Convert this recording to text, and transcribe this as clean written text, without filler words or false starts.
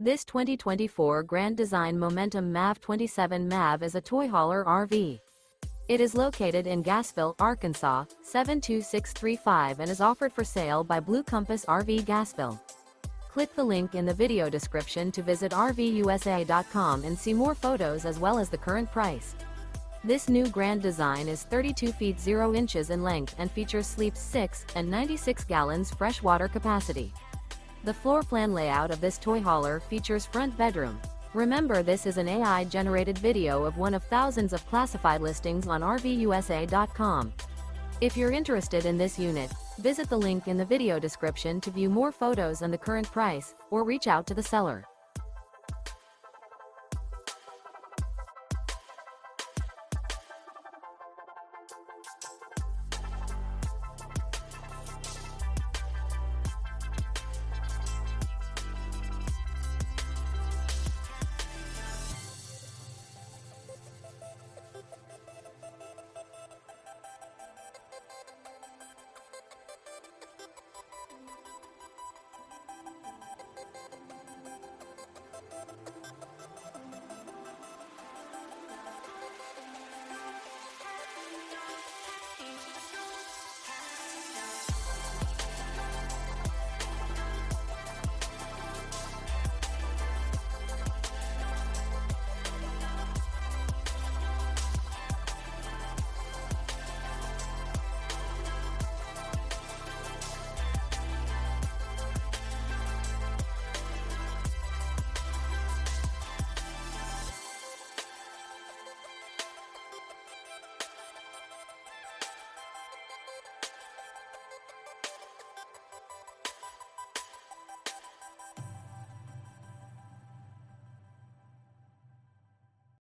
This 2024 Grand Design Momentum MAV 27 MAV is a toy hauler RV. It is located in Gassville, Arkansas, 72635 and is offered for sale by Blue Compass RV Gassville. Click the link in the video description to visit RVUSA.com and see more photos as well as the current price. This new Grand Design is 32 feet 0 inches in length and features sleeps 6 and 96 gallons fresh water capacity. The floor plan layout of this toy hauler features front bedroom. Remember, this is an AI-generated video of one of thousands of classified listings on RVUSA.com. If you're interested in this unit, visit the link in the video description to view more photos and the current price, or reach out to the seller.